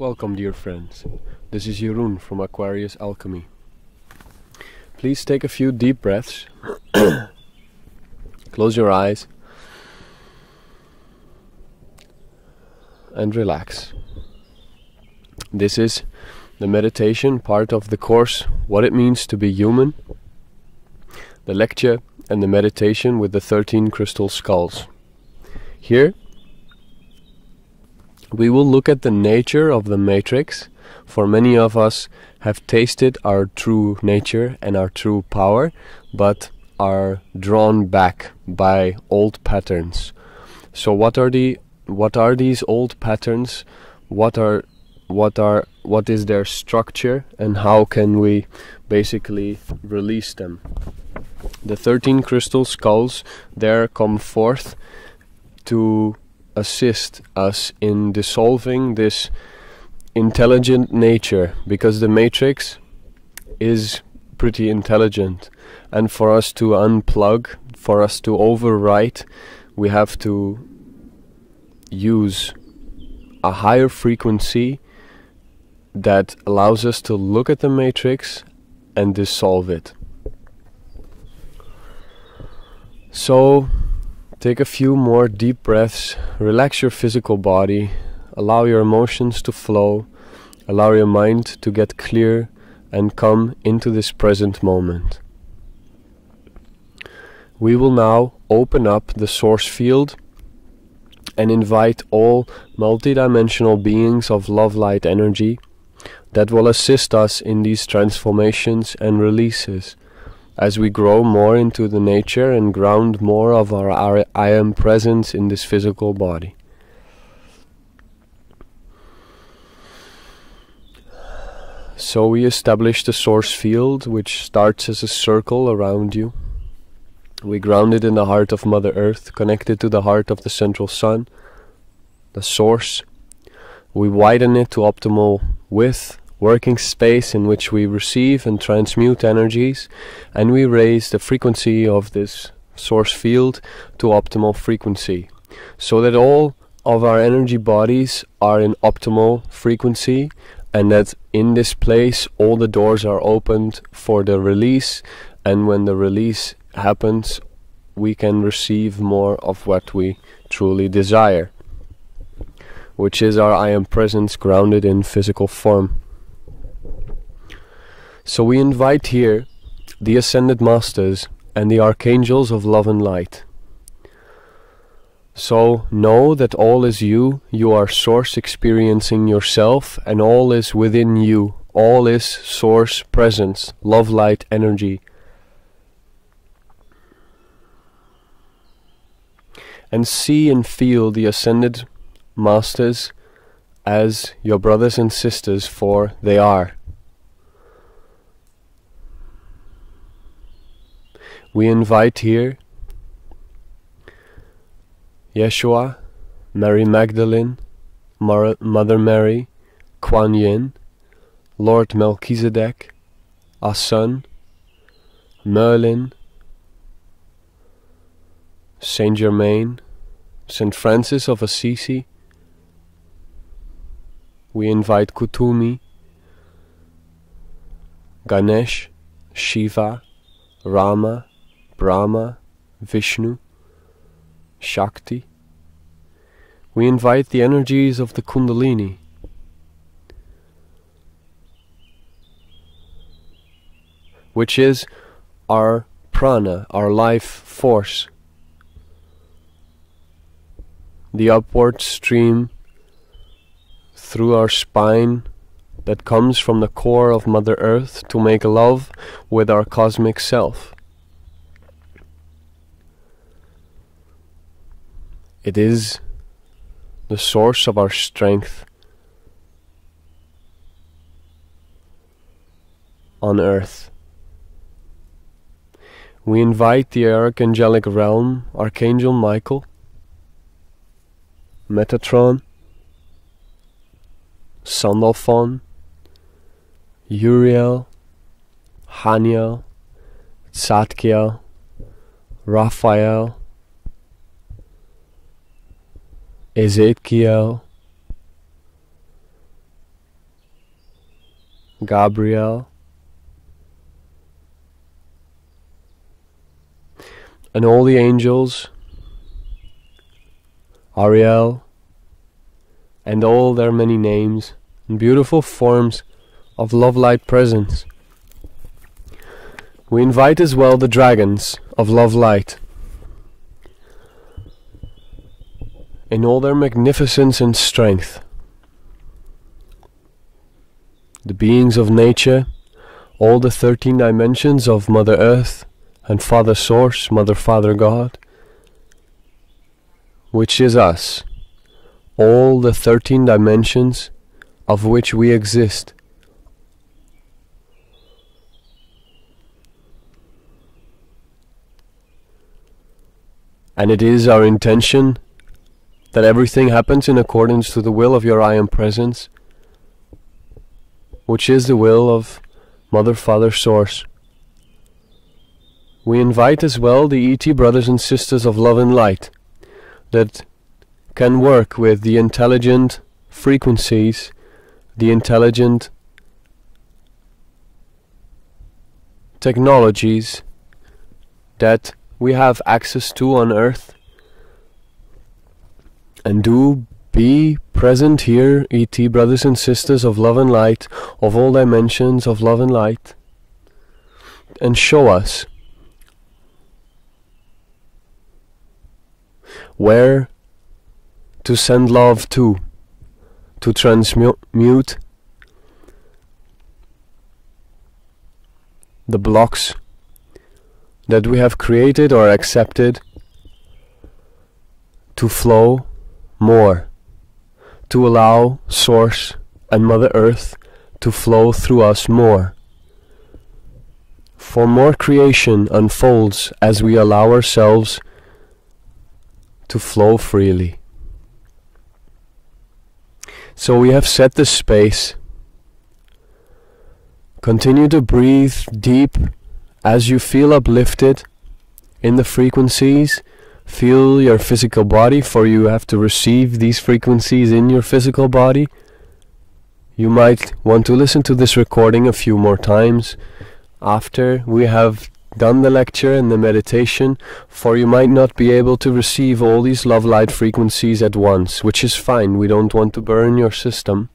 Welcome, dear friends. This is Jeroen from Aquarius Alchemy. Please take a few deep breaths. Close your eyes and relax. This is the meditation part of the course, What It Means to Be Human, the lecture and the meditation with the 13 crystal skulls. Here we will look at the nature of the matrix, for many of us have tasted our true nature and our true power, but are drawn back by old patterns. So what are these old patterns? What is their structure, and how can we basically release them? The 13 crystal skulls there come forth to assist us in dissolving this intelligent nature, because the matrix is pretty intelligent, and for us to unplug, for us to overwrite, we have to use a higher frequency that allows us to look at the matrix and dissolve it. So take a few more deep breaths, relax your physical body, allow your emotions to flow, allow your mind to get clear and come into this present moment. We will now open up the source field and invite all multidimensional beings of love light energy that will assist us in these transformations and releases, as we grow more into the nature and ground more of our I am presence in this physical body. So we establish the source field, which starts as a circle around you. We ground it in the heart of Mother Earth, connected to the heart of the central sun, the source. We widen it to optimal width, working space in which we receive and transmute energies, and we raise the frequency of this source field to optimal frequency, so that all of our energy bodies are in optimal frequency, and that in this place all the doors are opened for the release, and when the release happens we can receive more of what we truly desire, which is our I am presence grounded in physical form. So we invite here the Ascended Masters and the Archangels of Love and Light. So know that all is you are Source experiencing yourself, and all is within you. All is Source presence, love light energy. And see and feel the Ascended Masters as your brothers and sisters, for they are. We invite here Yeshua, Mary Magdalene, Mother Mary, Kuan Yin, Lord Melchizedek, Asun, Merlin, Saint Germain, Saint Francis of Assisi. We invite Kutumi, Ganesh, Shiva, Rama, Brahma, Vishnu, Shakti. We invite the energies of the Kundalini, which is our prana, our life force, the upward stream through our spine that comes from the core of Mother Earth to make love with our cosmic self. It is the source of our strength on earth. We invite the archangelic realm, Archangel Michael, Metatron, Sandalphon, Uriel, Haniel, Tzadkiel, Raphael, Ezekiel, Gabriel, and all the angels, Ariel, and all their many names and beautiful forms of love light presence. We invite as well the dragons of love light in all their magnificence and strength, the beings of nature, all the 13 dimensions of Mother Earth and Father Source, Mother Father God, which is us, all the 13 dimensions of which we exist. And it is our intention that everything happens in accordance to the will of your I Am Presence, which is the will of Mother, Father, Source. We invite as well the ET brothers and sisters of love and light that can work with the intelligent frequencies, the intelligent technologies that we have access to on Earth, and do be present here, ET brothers and sisters of love and light, of all dimensions of love and light, and show us where to send love to transmute the blocks that we have created or accepted to flow more, to allow Source and Mother Earth to flow through us more. For more creation unfolds as we allow ourselves to flow freely. So we have set the space. Continue to breathe deep as you feel uplifted in the frequencies. Feel your physical body, for you have to receive these frequencies in your physical body. You might want to listen to this recording a few more times after we have done the lecture and the meditation, for you might not be able to receive all these love light frequencies at once, which is fine. We don't want to burn your system.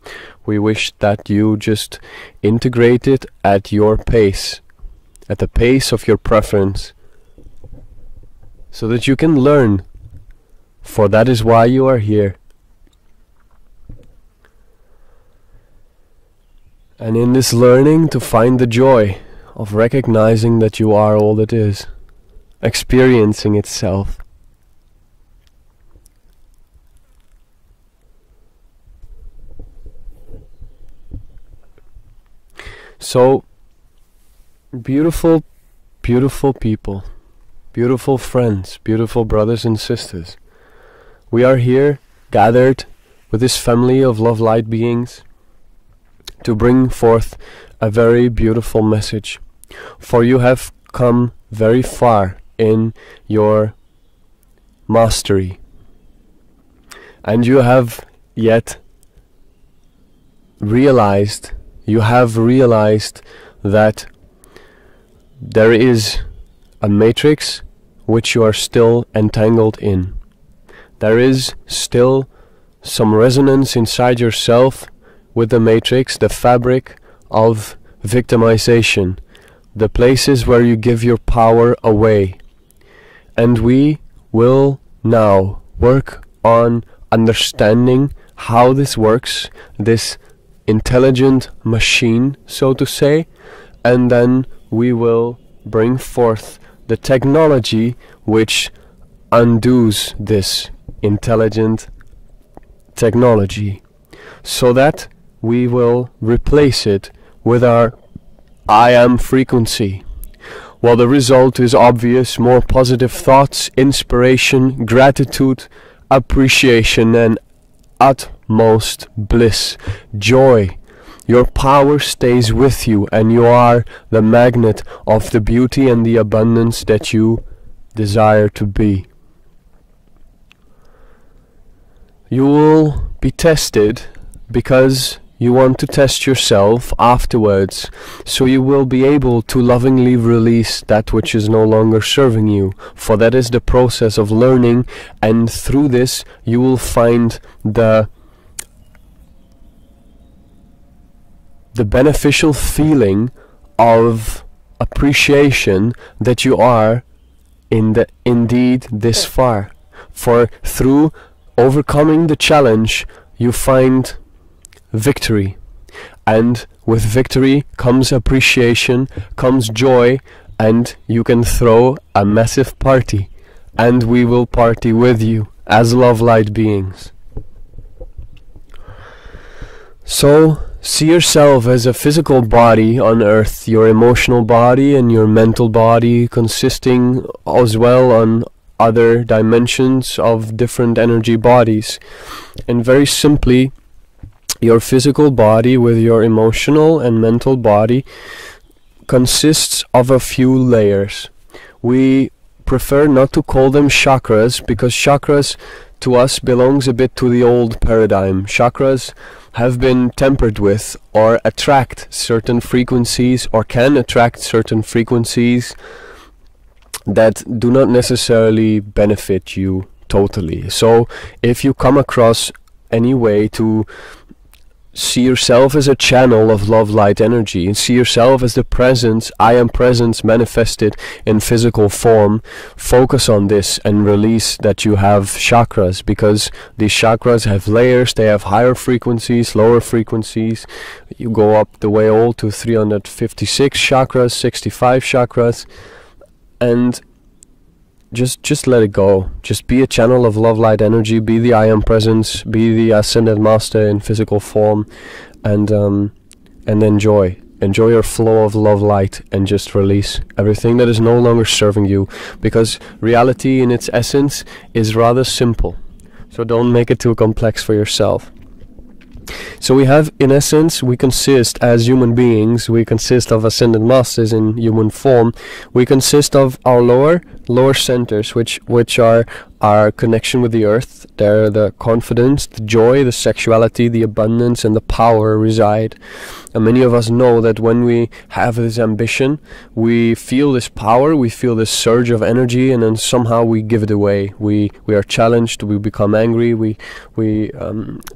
We wish that you just integrate it at your pace, at the pace of your preference, so that you can learn, for that is why you are here. And in this learning, to find the joy of recognizing that you are all that is, experiencing itself. So, beautiful, beautiful people, beautiful friends, beautiful brothers and sisters, we are here gathered with this family of love light beings to bring forth a very beautiful message. For you have come very far in your mastery, and you have realized that there is a matrix which you are still entangled in. There is still some resonance inside yourself with the matrix, the fabric of victimization, the places where you give your power away. And we will now work on understanding how this works, this intelligent machine, so to say, and then we will bring forth the technology which undoes this intelligent technology, so that we will replace it with our I am frequency. Well, the result is obvious: more positive thoughts, inspiration, gratitude, appreciation, and utmost bliss, joy. Your power stays with you, and you are the magnet of the beauty and the abundance that you desire to be. You will be tested because you want to test yourself afterwards, so you will be able to lovingly release that which is no longer serving you, for that is the process of learning, and through this you will find the beneficial feeling of appreciation that you are indeed this far. For through overcoming the challenge you find victory, and with victory comes appreciation, comes joy, and you can throw a massive party, and we will party with you as love light beings. So see yourself as a physical body on earth, your emotional body and your mental body consisting as well on other dimensions of different energy bodies. And very simply, your physical body with your emotional and mental body consists of a few layers. We prefer not to call them chakras, because chakras to us belongs a bit to the old paradigm. Chakras have been tempered with, or attract certain frequencies, or can attract certain frequencies that do not necessarily benefit you totally. So if you come across any way to see yourself as a channel of love light energy, and see yourself as the presence, I am presence manifested in physical form, focus on this and release that you have chakras, because these chakras have layers. They have higher frequencies, lower frequencies. You go up the way all to 356 chakras, 65 chakras, and just let it go. Just be a channel of love light energy, be the I am presence, be the ascended master in physical form, and enjoy your flow of love light, and just release everything that is no longer serving you, because reality in its essence is rather simple. So don't make it too complex for yourself. So we have, in essence, we consist as human beings, we consist of ascended masters in human form. We consist of our lower centers, which are our connection with the earth. There the confidence, the joy, the sexuality, the abundance, and the power reside. And many of us know that when we have this ambition, we feel this power, we feel this surge of energy, and then somehow we give it away. We are challenged, we become angry, we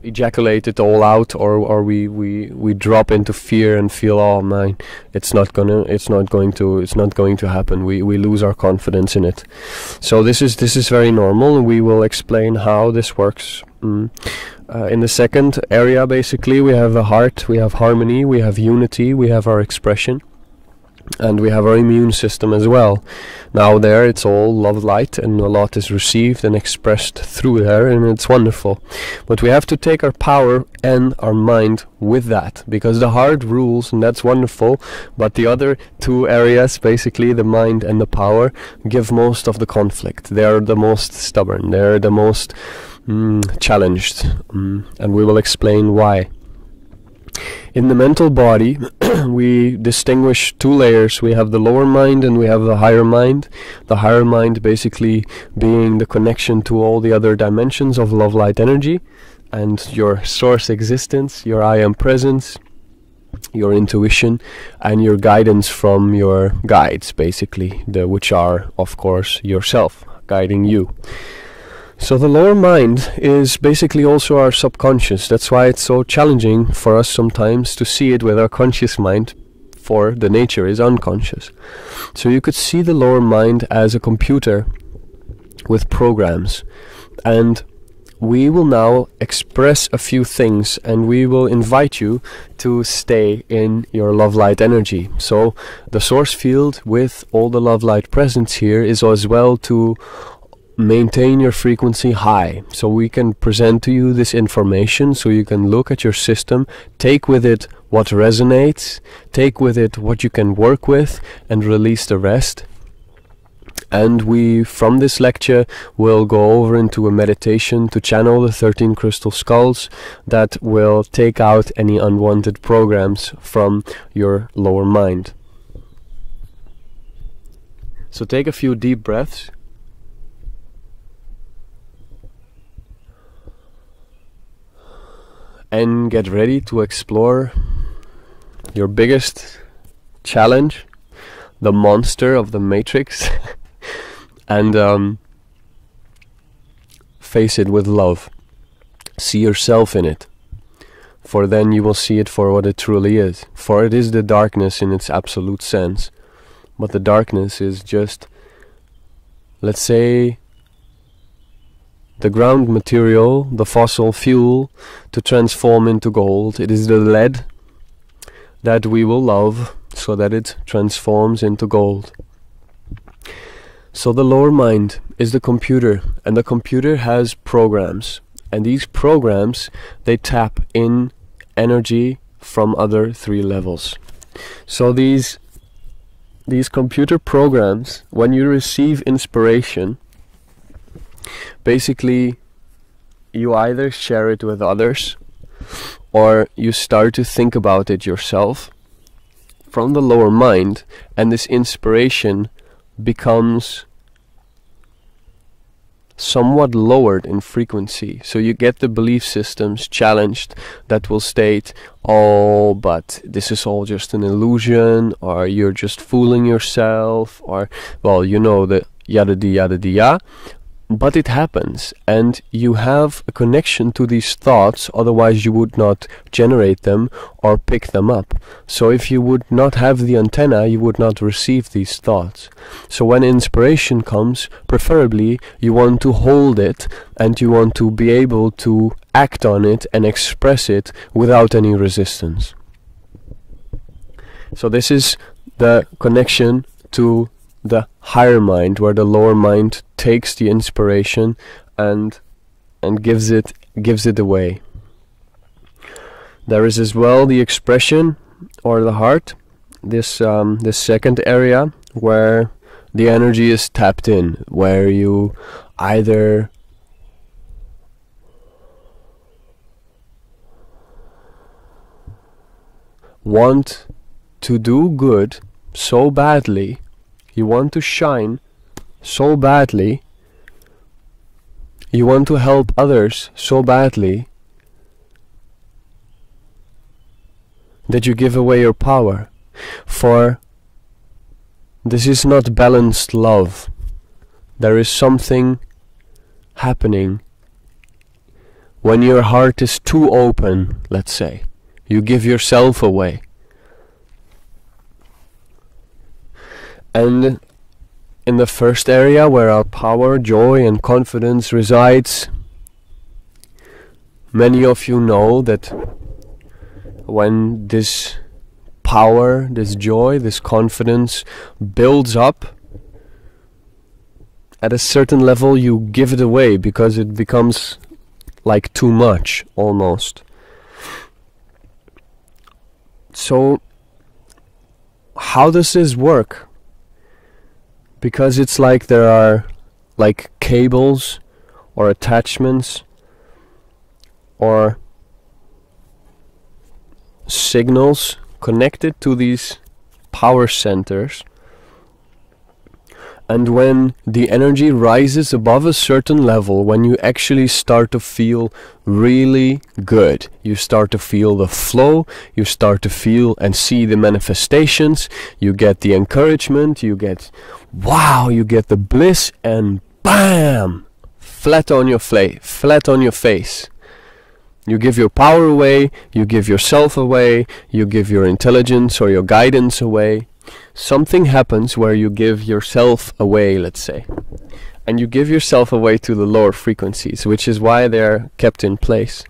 ejaculate it all out, or we drop into fear and feel, oh man, it's not going to happen. We lose our confidence in it. So this is very normal, and we will explain how this works. In the second area, basically, we have the heart, we have harmony, we have unity, we have our expression, and we have our immune system as well. Now there it's all love light, and a lot is received and expressed through there, and it's wonderful. But we have to take our power and our mind with that, because the heart rules, and that's wonderful, but the other two areas, basically the mind and the power, give most of the conflict. They're the most stubborn, they're the most challenged, and we will explain why. In the mental body, we distinguish two layers. We have the lower mind and we have the higher mind. The higher mind basically being the connection to all the other dimensions of love light energy, and your source existence, your I am presence, your intuition, and your guidance from your guides, basically, which are, of course, yourself guiding you. So the lower mind is basically also our subconscious. That's why it's so challenging for us sometimes to see it with our conscious mind, for the nature is unconscious. So you could see the lower mind as a computer with programs, and we will now express a few things, and we will invite you to stay in your love light energy. So the source field with all the love light presence here is as well to maintain your frequency high, so we can present to you this information, so you can look at your system, take with it what resonates, take with it what you can work with, and release the rest. And we, from this lecture, will go over into a meditation to channel the 13 crystal skulls that will take out any unwanted programs from your lower mind. So take a few deep breaths. and get ready to explore your biggest challenge, the monster of the matrix, and face it with love. See yourself in it, for then you will see it for what it truly is. For it is the darkness in its absolute sense, but the darkness is just, let's say, the ground material, the fossil fuel to transform into gold. It is the lead that we will love so that it transforms into gold. So the lower mind is the computer, and the computer has programs, and these programs, they tap in energy from other 3 levels. So these computer programs, when you receive inspiration, basically you either share it with others or you start to think about it yourself from the lower mind, and this inspiration becomes somewhat lowered in frequency. So you get the belief systems challenged that will state, oh, but this is all just an illusion, or you're just fooling yourself, or, well, you know, the yada di yada di ya. But it happens, and you have a connection to these thoughts, otherwise you would not generate them or pick them up. So if you would not have the antenna, you would not receive these thoughts. So when inspiration comes, preferably you want to hold it, and you want to be able to act on it and express it without any resistance. So this is the connection to the higher mind, where the lower mind takes the inspiration and gives it away. There is as well the expression, or the heart, this second area where the energy is tapped in, where you either want to do good so badly, you want to shine so badly, you want to help others so badly, that you give away your power. For this is not balanced love. There is something happening when your heart is too open, let's say. You give yourself away. And in the first area, where our power, joy and confidence resides, many of you know that when this power, this joy, this confidence builds up, at a certain level you give it away, because it becomes like too much, almost. So how does this work? Because it's like there are like cables or attachments or signals connected to these power centers, and when the energy rises above a certain level, when you actually start to feel really good, you start to feel the flow, you start to feel and see the manifestations, you get the encouragement, you get wow, you get the bliss, and bam, flat on your face. You give your power away, you give yourself away, you give your intelligence or your guidance away. Something happens where you give yourself away, let's say. And you give yourself away to the lower frequencies, which is why they're kept in place.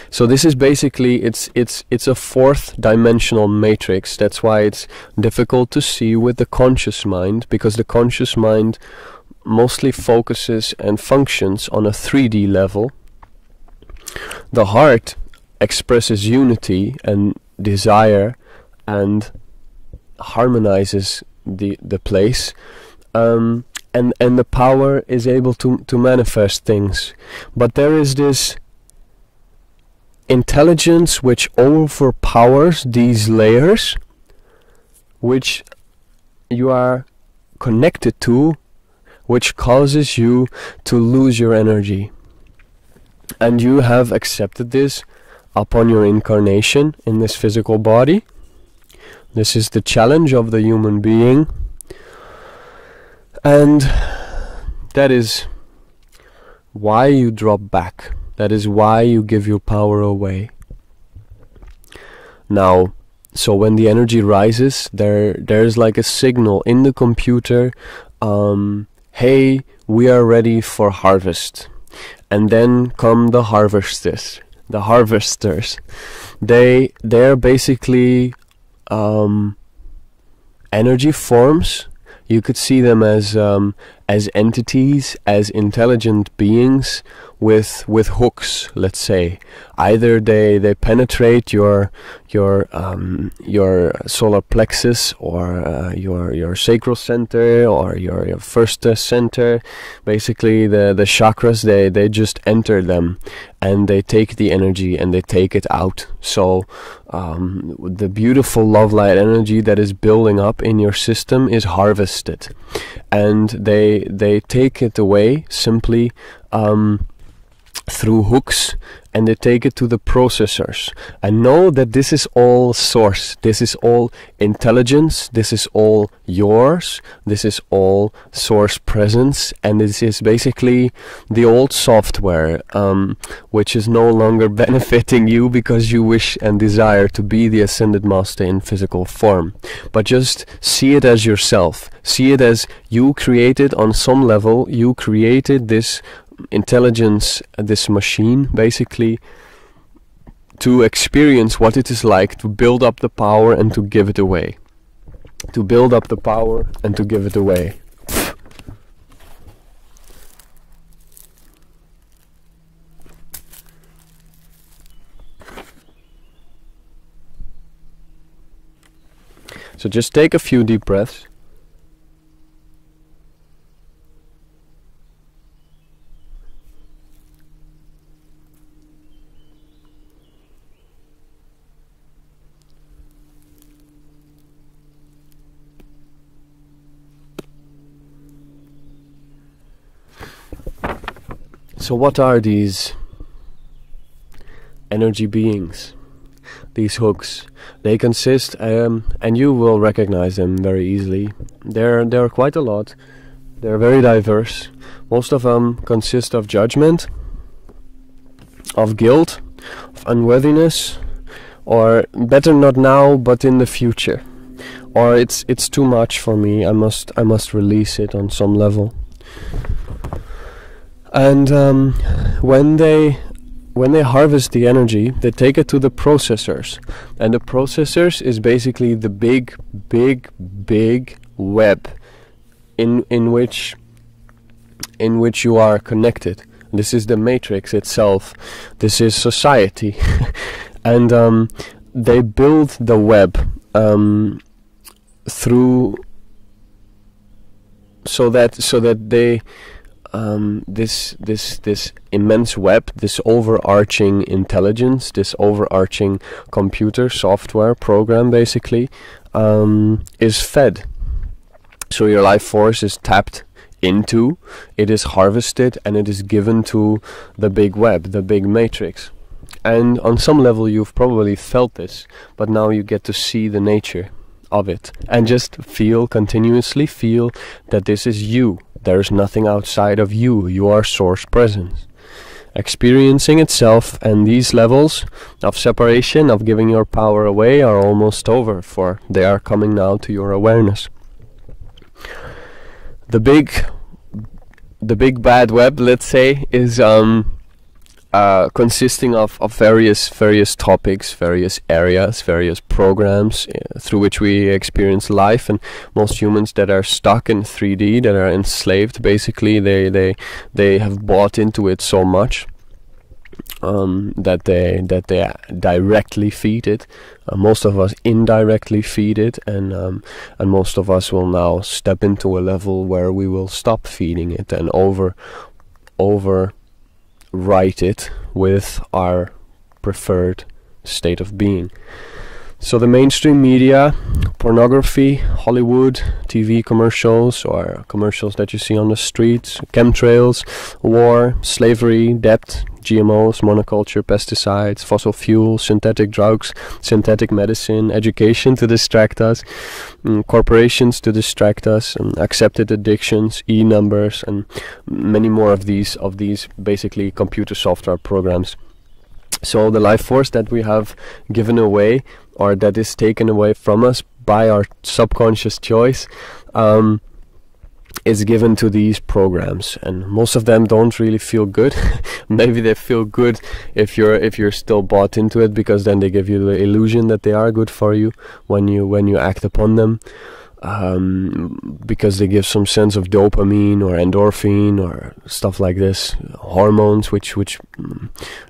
So this is basically, it's a fourth dimensional matrix. That's why it's difficult to see with the conscious mind, because the conscious mind mostly focuses and functions on a 3D level. The heart expresses unity and desire and harmonizes the place, and the power is able to manifest things. But there is this intelligence which overpowers these layers, which you are connected to, which causes you to lose your energy. And you have accepted this upon your incarnation in this physical body. This is the challenge of the human being, and that is why you drop back. That is why you give your power away. Now, so when the energy rises, there's like a signal in the computer, hey, we are ready for harvest. And then come the harvesters. They're basically energy forms. You could see them as entities, as intelligent beings with hooks, let's say. Either they penetrate your solar plexus, or your sacral center, or your first center. Basically the chakras, they just enter them, and they take the energy and they take it out. So the beautiful love light energy that is building up in your system is harvested, and they take it away simply through hooks, and they take it to the processors. And know that this is all source, this is all intelligence, this is all yours, this is all source presence, and this is basically the old software, which is no longer benefiting you because you wish and desire to be the Ascended Master in physical form. But just see it as yourself, see it as you created, on some level, you created this intelligence, this machine, basically, to experience what it is like to build up the power and to give it away. To build up the power and to give it away. So just take a few deep breaths. So what are these energy beings? These hooks? They consist, and you will recognize them very easily. There are quite a lot. They're very diverse. Most of them consist of judgment, of guilt, of unworthiness, or better not now, but in the future. Or it's too much for me. I must release it on some level. And when they harvest the energy, they take it to the processors, and the processors is basically the big web in which you are connected. This is the matrix itself. This is society, and they build the web through so that they. This immense web, this overarching intelligence, this overarching computer software program, basically, is fed. So your life force is tapped into, it is harvested, and it is given to the big web, the big matrix. And on some level you've probably felt this, but now you get to see the nature of it, and just continuously feel that this is you. There's nothing outside of you. You are source presence, experiencing itself, and these levels of separation, of giving your power away, are almost over, for they are coming now to your awareness. The big bad web, let's say, is consisting of various topics, various areas, various programs through which we experience life. And most humans that are stuck in 3D, that are enslaved, basically, they have bought into it so much that they directly feed it. Most of us indirectly feed it, and most of us will now step into a level where we will stop feeding it and overwrite it with our preferred state of being. So the mainstream media, pornography, Hollywood, TV commercials, or commercials that you see on the streets, chemtrails, war, slavery, debt, GMOs, monoculture, pesticides, fossil fuels, synthetic drugs, synthetic medicine, education to distract us, corporations to distract us, accepted addictions, e-numbers, and many more of these basically computer software programs. So the life force that we have given away, or that is taken away from us by our subconscious choice, is given to these programs, and most of them don't really feel good. Maybe they feel good if you're still bought into it, because then they give you the illusion that they are good for you when you act upon them, because they give some sense of dopamine or endorphin or stuff like this, hormones which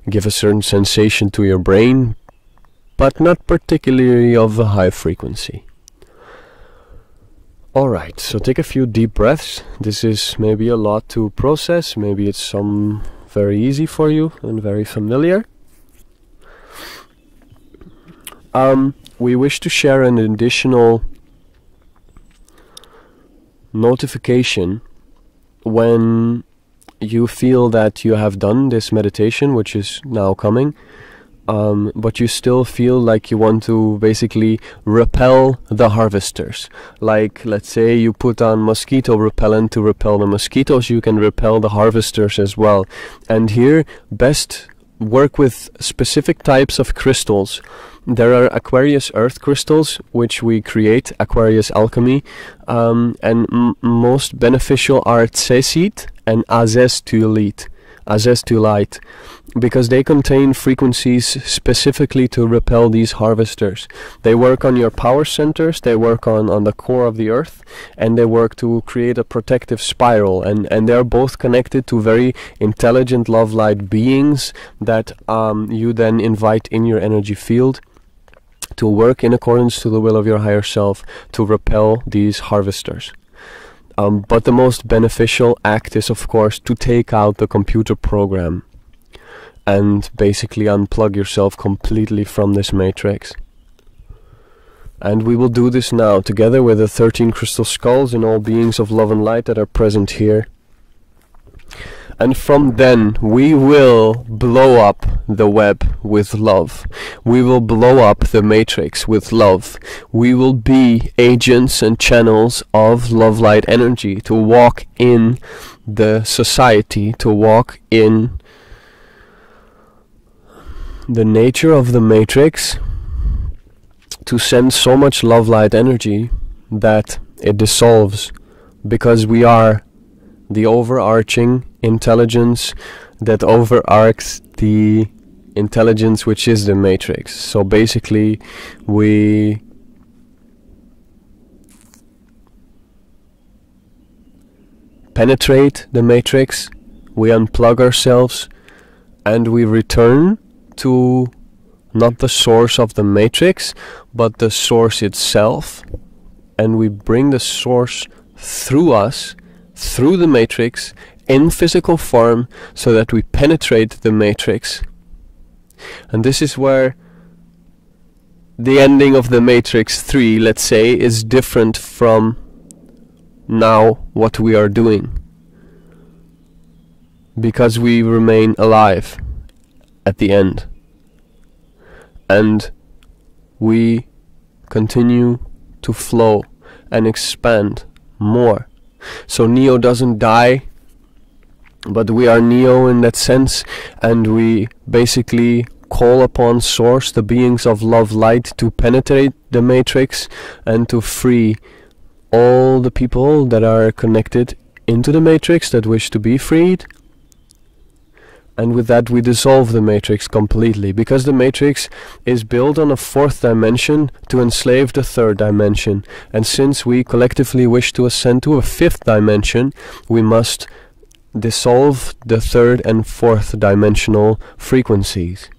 give a certain sensation to your brain, but not particularly of a high frequency. Alright, so take a few deep breaths. This is maybe a lot to process, maybe it's some very easy for you and very familiar. We wish to share an additional notification when you feel that you have done this meditation, which is now coming, but you still feel like you want to basically repel the harvesters. Like, let's say you put on mosquito repellent to repel the mosquitoes, you can repel the harvesters as well. And here, best work with specific types of crystals. There are Aquarius earth crystals, which we create, Aquarius Alchemy, and most beneficial are tsesit and azestulite, because they contain frequencies specifically to repel these harvesters. They work on your power centers, they work on the core of the earth, and they work to create a protective spiral, and they're both connected to very intelligent love light beings that you then invite in your energy field to work in accordance to the will of your higher self to repel these harvesters. But the most beneficial act is, of course, to take out the computer program and basically unplug yourself completely from this matrix. And we will do this now, together with the 13 crystal skulls and all beings of love and light that are present here. And from then, we will blow up the web with love. We will blow up the matrix with love. We will be agents and channels of love light energy to walk in the society, to walk in the nature of the matrix, to send so much love light energy that it dissolves, because we are the overarching intelligence that overarches the intelligence which is the matrix. So basically we penetrate the matrix, we unplug ourselves, and we return to not the source of the matrix, but the source itself, and we bring the source through us, through the matrix, in physical form, so that we penetrate the matrix. And this is where the ending of the Matrix 3, let's say, is different from now what we are doing, because we remain alive at the end, and we continue to flow and expand more. So Neo doesn't die, but we are Neo in that sense, and we basically call upon Source, the beings of love light, to penetrate the matrix and to free all the people that are connected into the matrix that wish to be freed. And with that we dissolve the matrix completely, because the matrix is built on a fourth dimension to enslave the third dimension, and since we collectively wish to ascend to a fifth dimension, we must dissolve the third and fourth dimensional frequencies.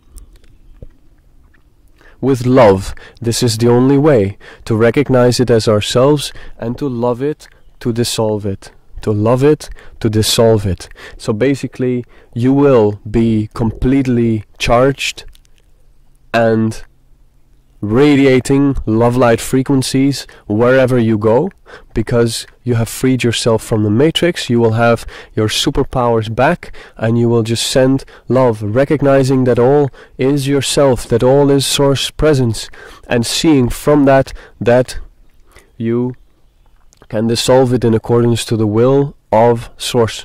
With love, this is the only way to recognize it as ourselves and to love it, to dissolve it. To love it, to dissolve it. So basically, you will be completely charged and radiating love light frequencies wherever you go, because you have freed yourself from the matrix. You will have your superpowers back, and you will just send love, recognizing that all is yourself, that all is source presence, and seeing from that you can dissolve it in accordance to the will of source.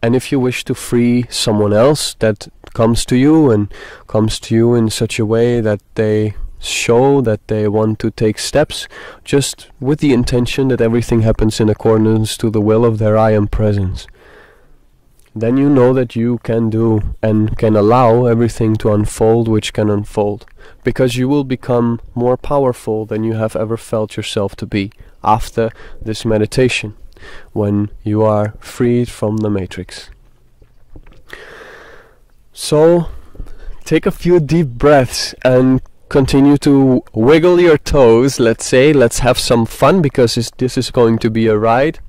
And if you wish to free someone else that comes to you, and comes to you in such a way that they show that they want to take steps, just with the intention that everything happens in accordance to the will of their I am presence, then you know that you can do and can allow everything to unfold which can unfold, because you will become more powerful than you have ever felt yourself to be after this meditation, when you are freed from the matrix. So take a few deep breaths and continue to wiggle your toes. Let's have some fun, because this is going to be a ride.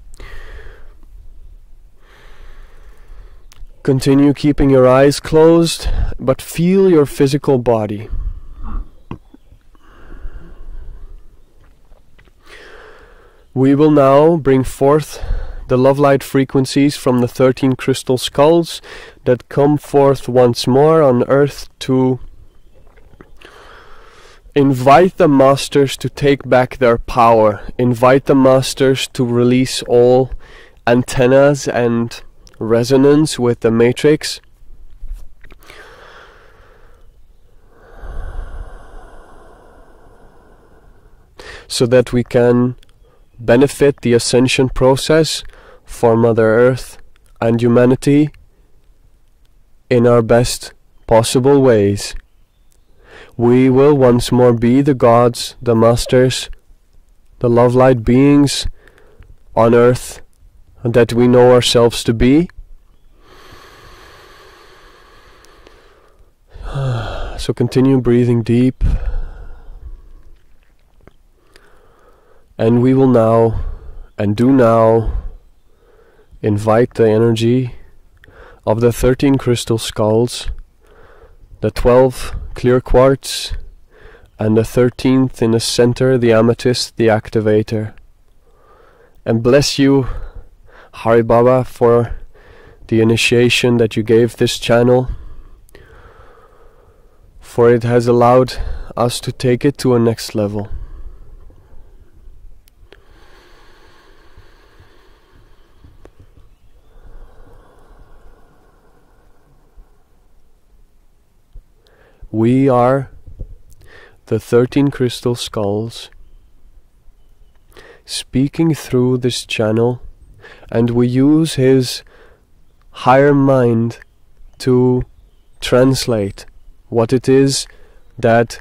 Continue keeping your eyes closed, but feel your physical body. We will now bring forth the love light frequencies from the 13 crystal skulls that come forth once more on earth to invite the masters to take back their power, invite the masters to release all antennas and resonance with the matrix, so that we can benefit the ascension process for Mother Earth and humanity in our best possible ways. We will once more be the gods, the masters, the love light beings on earth that we know ourselves to be. So continue breathing deep. And we will now, and do now, invite the energy of the 13 crystal skulls, the 12 clear quartz, and the 13th in the center, the amethyst, the activator. And bless you, Hari Baba, for the initiation that you gave this channel, for it has allowed us to take it to a next level. We are the 13 crystal skulls speaking through this channel, and we use his higher mind to translate what it is that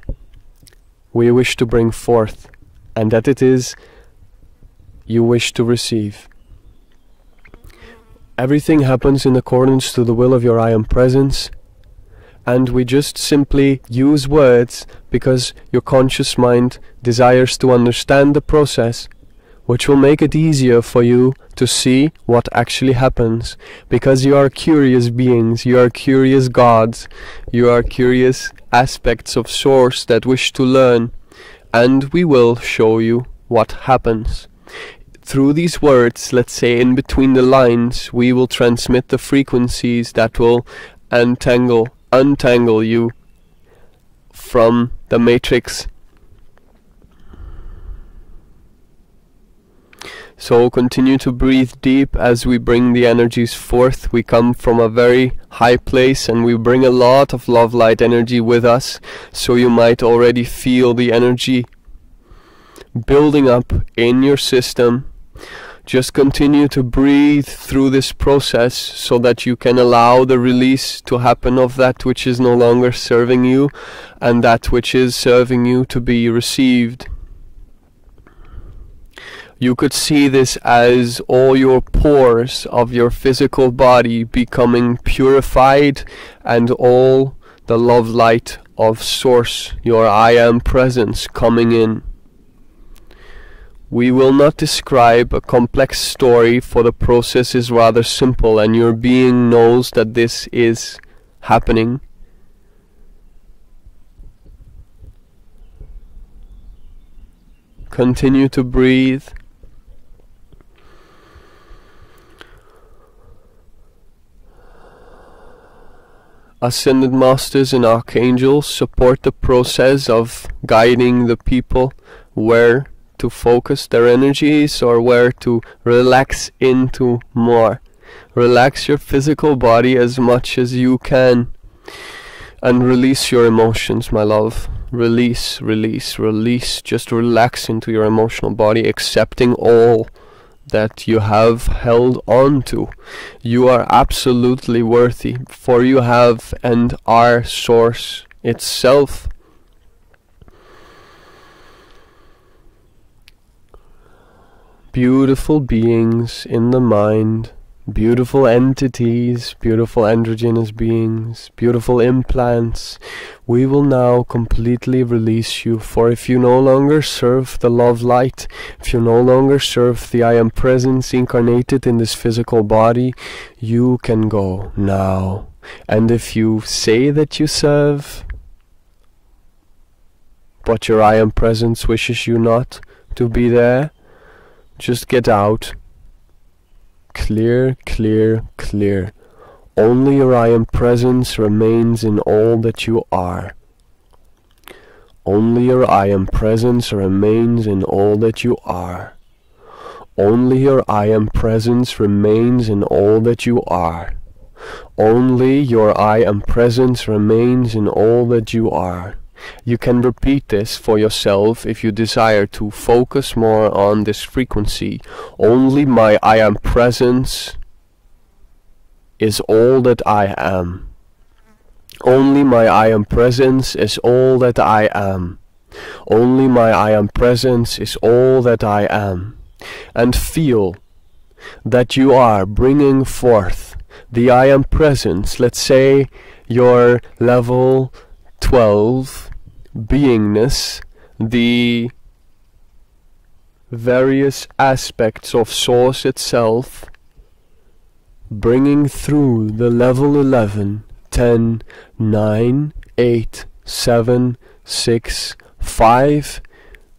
we wish to bring forth, and that it is you wish to receive. Everything happens in accordance to the will of your I am presence, and we just simply use words because your conscious mind desires to understand the process, which will make it easier for you to see what actually happens, because you are curious beings, you are curious gods, you are curious aspects of source that wish to learn, and we will show you what happens. Through these words, let's say in between the lines, we will transmit the frequencies that will untangle you from the matrix. So continue to breathe deep as we bring the energies forth. We come from a very high place, and we bring a lot of love light energy with us, so you might already feel the energy building up in your system. Just continue to breathe through this process so that you can allow the release to happen of that which is no longer serving you, and that which is serving you to be received. You could see this as all your pores of your physical body becoming purified, and all the love light of Source, your I Am presence, coming in. We will not describe a complex story, for the process is rather simple, and your being knows that this is happening. Continue to breathe. Ascended Masters and Archangels support the process of guiding the people where to focus their energies or where to relax into more. Relax your physical body as much as you can and release your emotions, my love. Release, release, release. Just relax into your emotional body, accepting all that you have held on to. You are absolutely worthy, for you have and are Source itself. Beautiful beings in the mind, beautiful entities, beautiful androgynous beings, beautiful implants. We will now completely release you, for if you no longer serve the love light, if you no longer serve the I Am Presence incarnated in this physical body, you can go now. And if you say that you serve, but your I Am Presence wishes you not to be there, just get out. Clear, clear, clear. Only your I Am Presence remains in all that you are. Only your I Am Presence remains in all that you are. Only your I Am Presence remains in all that you are. Only your I Am Presence remains in all that you are. You can repeat this for yourself if you desire to focus more on this frequency. Only my I Am Presence is all that I am. Only my I Am Presence is all that I am. Only my I Am Presence is all that I am. And feel that you are bringing forth the I Am Presence. Let's say your level 12 beingness, the various aspects of Source itself, bringing through the level 11, 10, 9, 8, 7, 6, 5.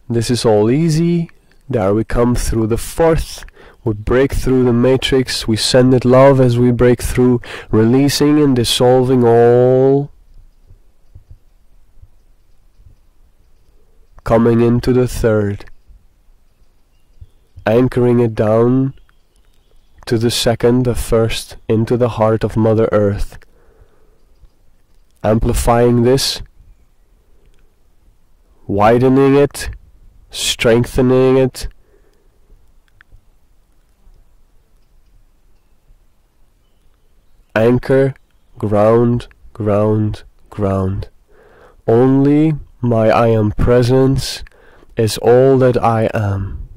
This is all easy. There we come through the 4th. We break through the matrix. We send it love as we break through, releasing and dissolving all. Coming into the 3rd, anchoring it down to the 2nd, the 1st, into the heart of Mother Earth, amplifying this, widening it, strengthening it, anchor, ground, ground, ground. Only my I Am Presence is all that I am.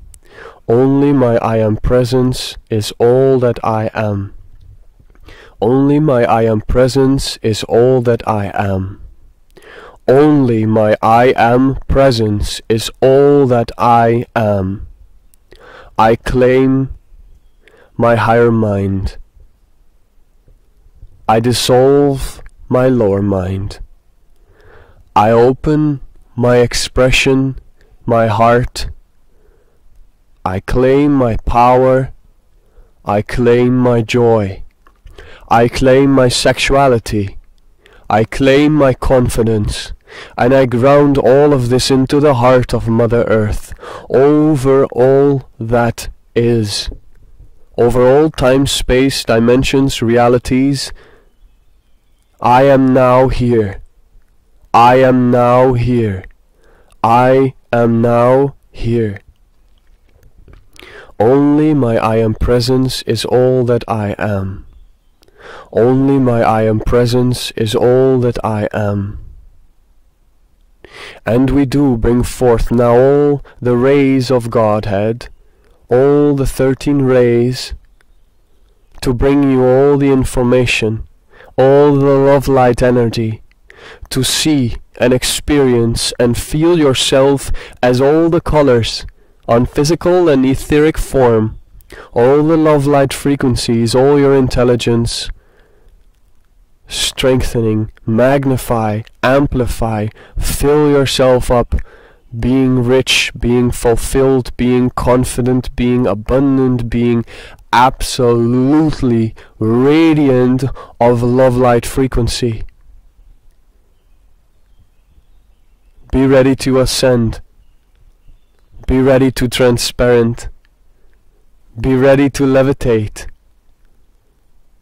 Only my I Am Presence is all that I am. Only my I Am Presence is all that I am. Only my I Am Presence is all that I am. I claim my higher mind. I dissolve my lower mind. I open my expression, my heart. I claim my power. I claim my joy. I claim my sexuality. I claim my confidence. And I ground all of this into the heart of Mother Earth, over all that is, over all time, space, dimensions, realities. I am now here. I am now here. I am now here. Only my I Am Presence is all that I am. Only my I Am Presence is all that I am. And we do bring forth now all the rays of Godhead, all the 13 rays, to bring you all the information, all the love light energy, to see and experience and feel yourself as all the colors on physical and etheric form, all the love light frequencies, all your intelligence, strengthening, magnify, amplify, fill yourself up, being rich, being fulfilled, being confident, being abundant, being absolutely radiant of love light frequency. Be ready to ascend. Be ready to transparent. Be ready to levitate.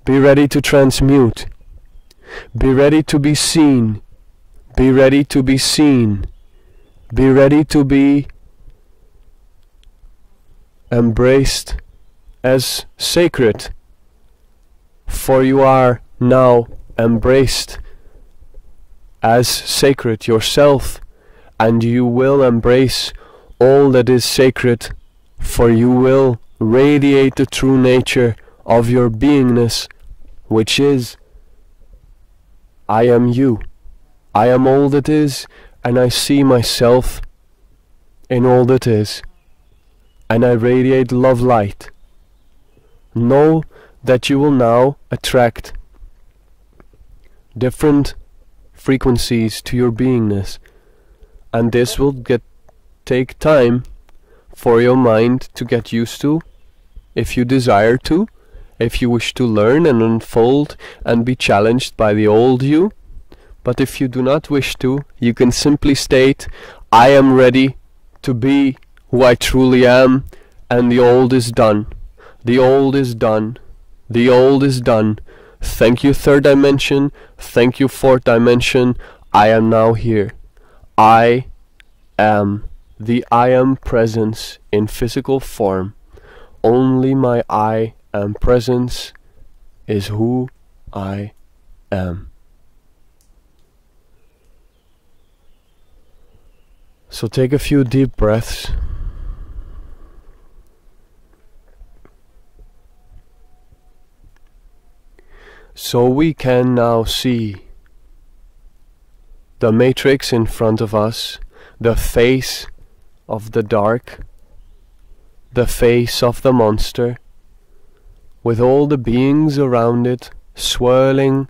Be ready to transmute. Be ready to be seen. Be ready to be seen. Be ready to be embraced as sacred. For you are now embraced as sacred yourself, and you will embrace all that is sacred, for you will radiate the true nature of your beingness, which is, I am you. I am all that is, and I see myself in all that is, and I radiate love light. Know that you will now attract different frequencies to your beingness, and this will take time for your mind to get used to, if you desire to, if you wish to learn and unfold and be challenged by the old you. But if you do not wish to, you can simply state, I am ready to be who I truly am, and the old is done. The old is done. The old is done. Thank you, third dimension. Thank you, fourth dimension. I am now here. I am the I am presence in physical form. Only my I am presence is who I am. So take a few deep breaths. So we can now see the matrix in front of us, the face of the dark, the face of the monster, with all the beings around it, swirling,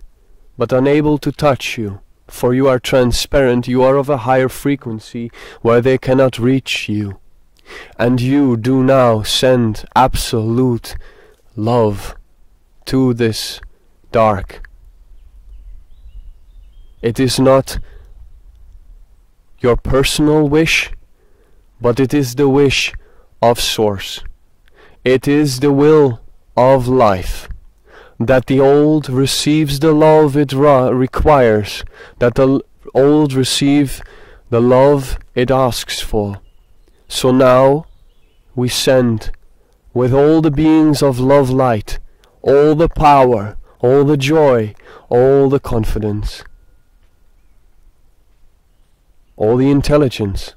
but unable to touch you. For you are transparent, you are of a higher frequency where they cannot reach you. And you do now send absolute love to this dark. It is not your personal wish, but it is the wish of Source. It is the will of life, that the old receives the love it requires, that the old receive the love it asks for. So now we send with all the beings of love light, all the power, all the joy, all the confidence, all the intelligence,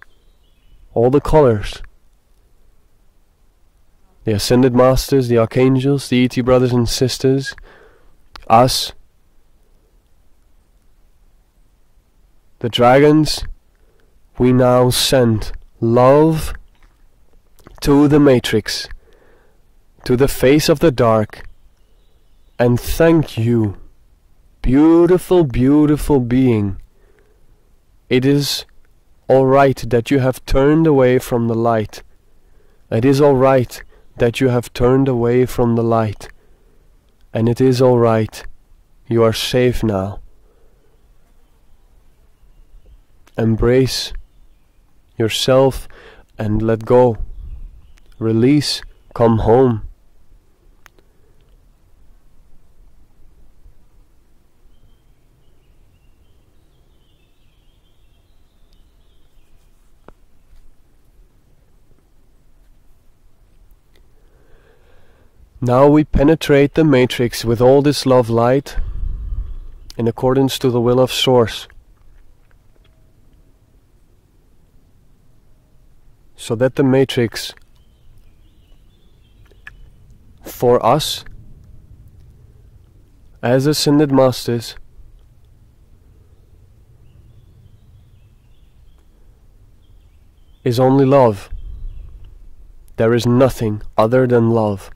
all the colors, the Ascended Masters, the Archangels, the ET brothers and sisters, us, the dragons. We now send love to the matrix, to the face of the dark, and thank you, beautiful, beautiful being. It is all right that you have turned away from the light. It is all right that you have turned away from the light. And it is all right. You are safe now. Embrace yourself and let go. Release. Come home. Now we penetrate the matrix with all this love light in accordance to the will of Source, so that the matrix for us as Ascended Masters is only love. There is nothing other than love.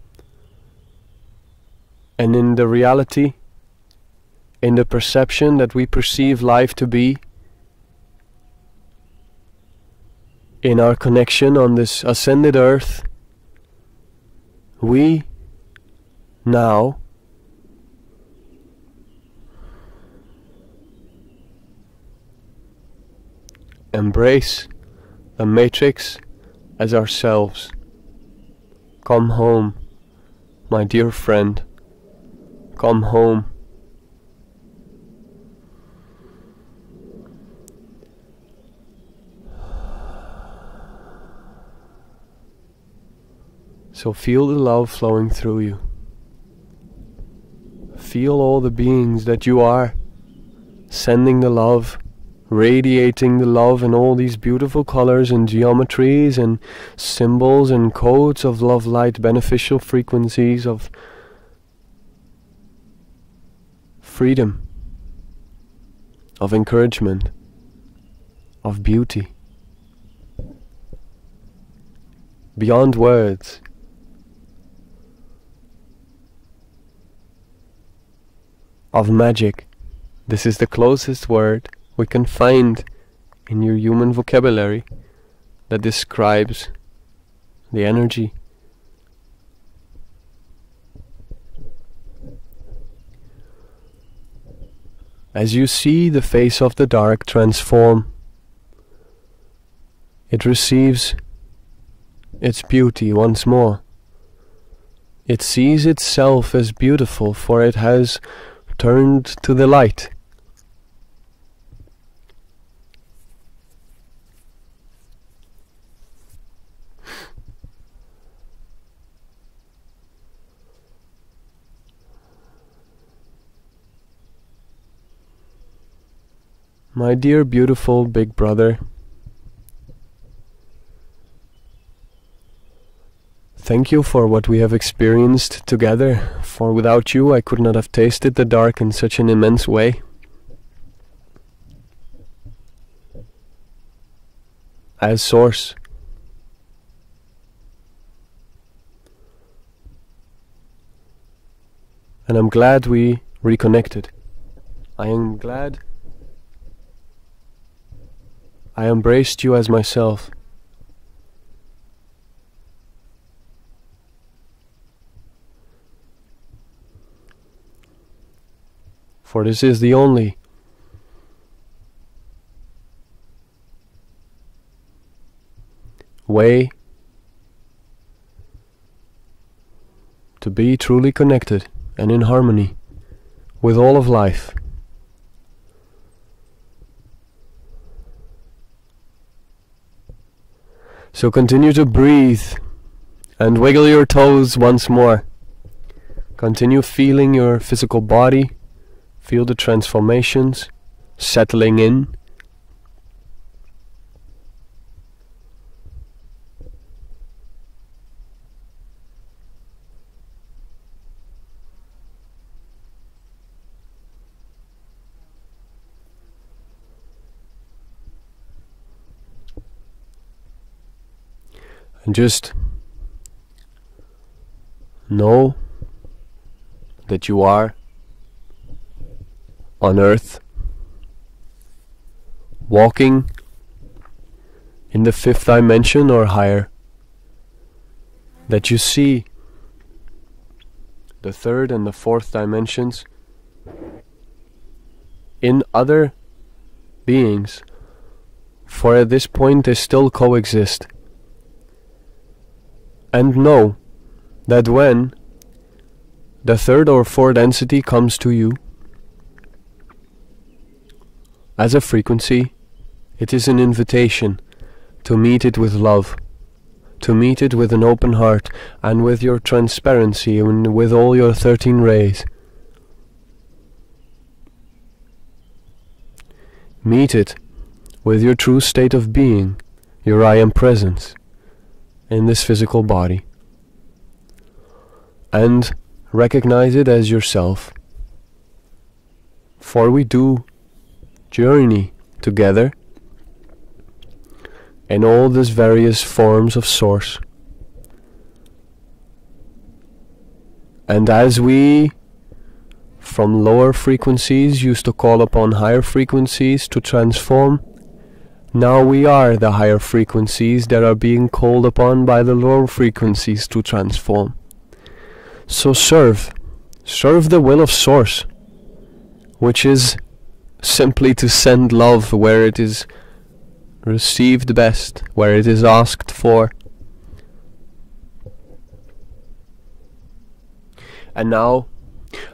And in the reality, in the perception that we perceive life to be, in our connection on this ascended earth, we now embrace the matrix as ourselves. Come home, my dear friend. Come home. So feel the love flowing through you. Feel all the beings that you are, sending the love, radiating the love in all these beautiful colors and geometries and symbols and codes of love light, beneficial frequencies of freedom, of encouragement, of beauty, beyond words. Of magic. This is the closest word we can find in your human vocabulary that describes the energy. As you see the face of the dark transform, it receives its beauty once more. It sees itself as beautiful, for it has turned to the light. My dear beautiful big brother, thank you for what we have experienced together, for without you I could not have tasted the dark in such an immense way. As source. And I'm glad we reconnected. I am glad I embraced you as myself. For this is the only way to be truly connected and in harmony with all of life. So continue to breathe and wiggle your toes once more. Continue feeling your physical body. Feel the transformations settling in. And just know that you are on earth, walking in the 5th dimension or higher, that you see the 3rd and the 4th dimensions in other beings, for at this point they still coexist. And know that when the 3rd or 4th entity comes to you as a frequency, it is an invitation to meet it with love, to meet it with an open heart and with your transparency and with all your 13 rays. Meet it with your true state of being, your I am presence in this physical body, and recognize it as yourself. For we do journey together in all these various forms of source. And as we from lower frequencies used to call upon higher frequencies to transform, Now we are the higher frequencies that are being called upon by the lower frequencies to transform. So serve the will of Source, which is simply to send love where it is received best, where it is asked for. And now,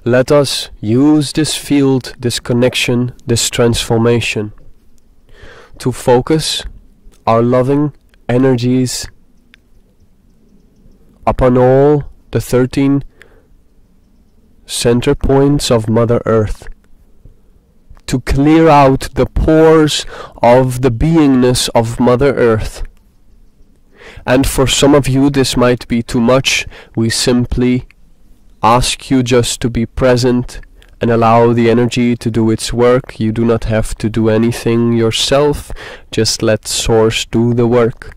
let us use this field, this connection, this transformation to focus our loving energies upon all the 13 center points of Mother Earth, to clear out the pores of the beingness of Mother Earth. And for some of you this might be too much. We simply ask you just to be present and allow the energy to do its work. You do not have to do anything yourself. Just let Source do the work.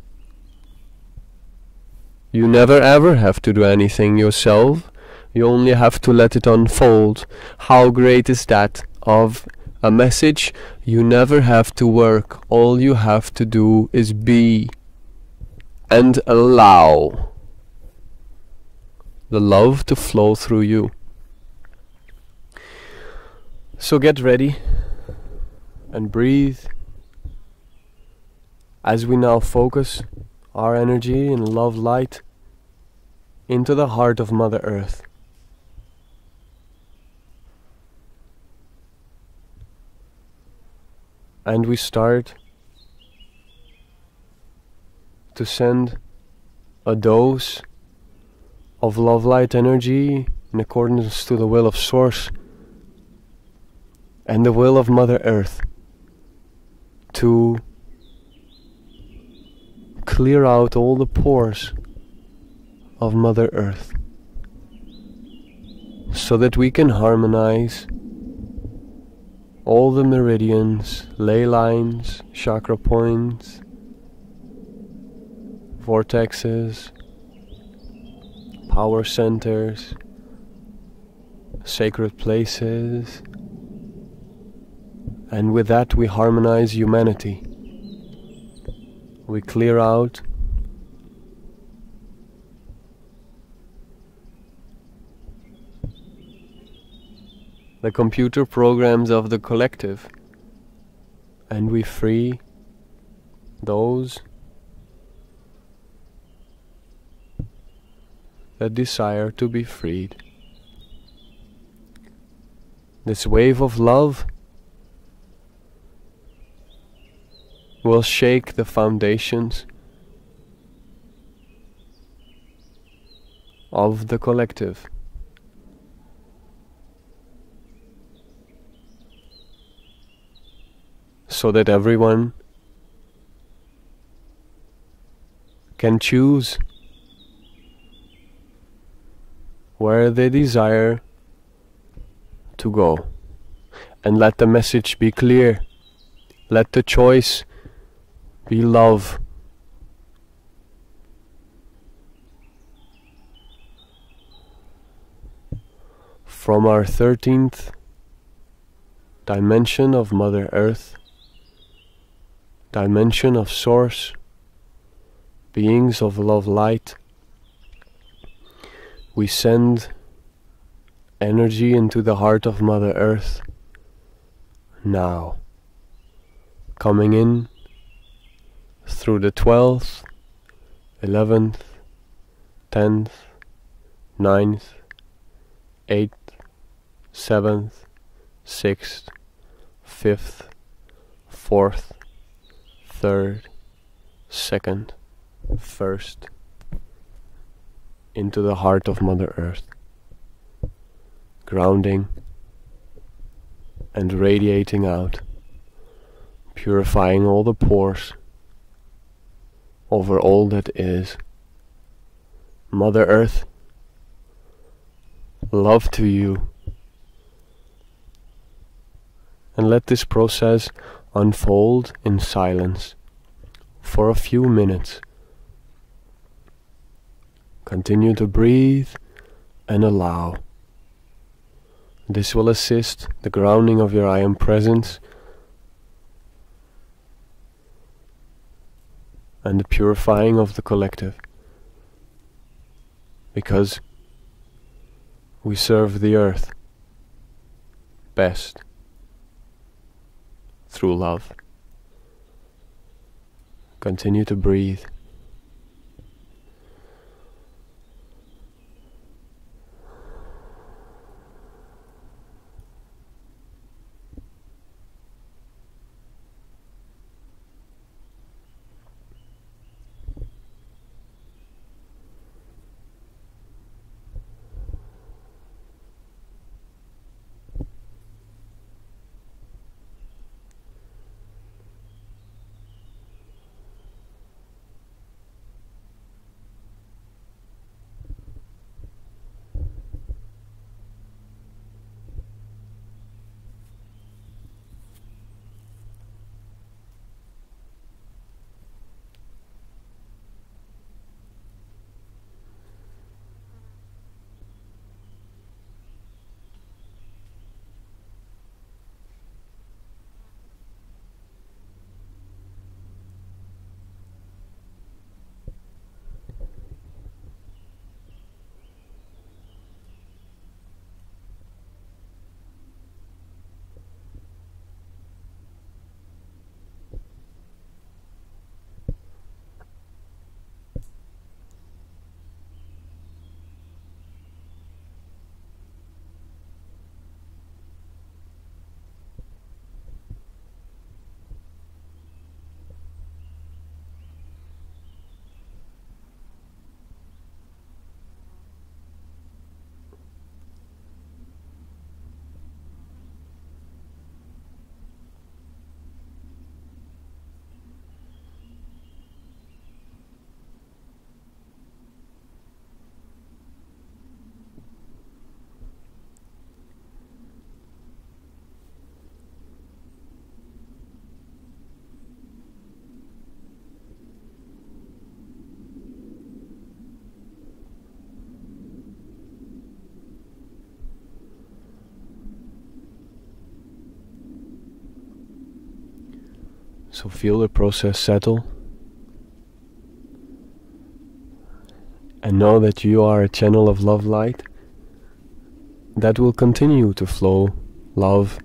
You never ever have to do anything yourself. You only have to let it unfold. How great is that of a message? You never have to work. All you have to do is be and allow the love to flow through you. So get ready and breathe as we now focus our energy in love light into the heart of Mother Earth. And we start to send a dose of love light energy in accordance to the will of Source and the will of Mother Earth to clear out all the pores of Mother Earth so that we can harmonize all the meridians, ley lines, chakra points, vortexes, power centers, sacred places, and with that we harmonize humanity. We clear out the computer programs of the collective, and we free those that desire to be freed. This wave of love will shake the foundations of the collective. So that everyone can choose where they desire to go, and let the message be clear. Let the choice be love. From our 13th dimension of Mother Earth, dimension of Source, beings of love light, we send energy into the heart of Mother Earth now, coming in through the 12th, 11th, 10th, 9th, 8th, 7th, 6th, 5th, 4th, 3rd, 2nd, 1st, into the heart of Mother Earth, grounding and radiating out, purifying all the pores over all that is. Mother Earth, love to you. And let this process unfold in silence for a few minutes. Continue to breathe and allow. This will assist the grounding of your I Am Presence and the purifying of the collective, because we serve the earth best through love. Continue to breathe. So feel the process settle, and know that you are a channel of love light that will continue to flow love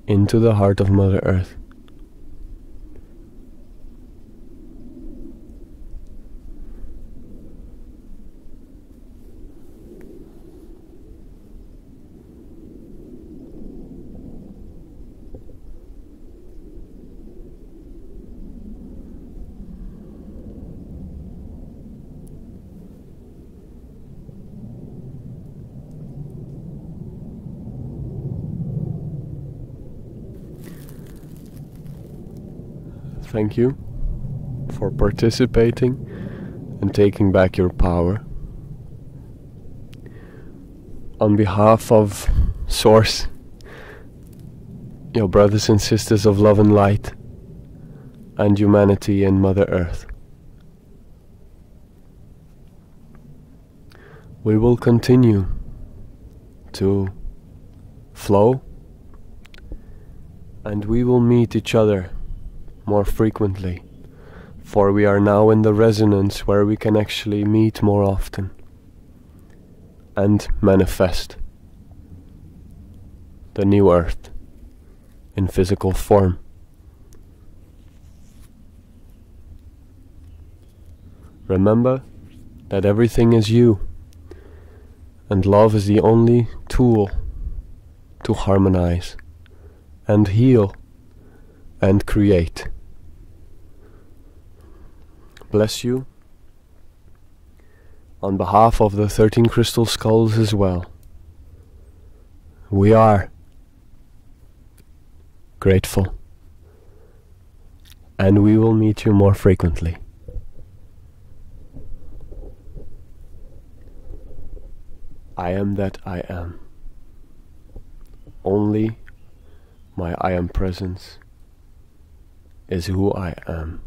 into the heart of Mother Earth. Thank you for participating and taking back your power. On behalf of Source, your brothers and sisters of love and light, and humanity and Mother Earth, we will continue to flow, and we will meet each other more frequently, for we are now in the resonance where we can actually meet more often and manifest the new earth in physical form. Remember that everything is you, and love is the only tool to harmonize and heal and create. Bless you on behalf of the 13 crystal skulls as well. We are grateful, and we will meet you more frequently. I am that I am. Only my I am presence is who I am.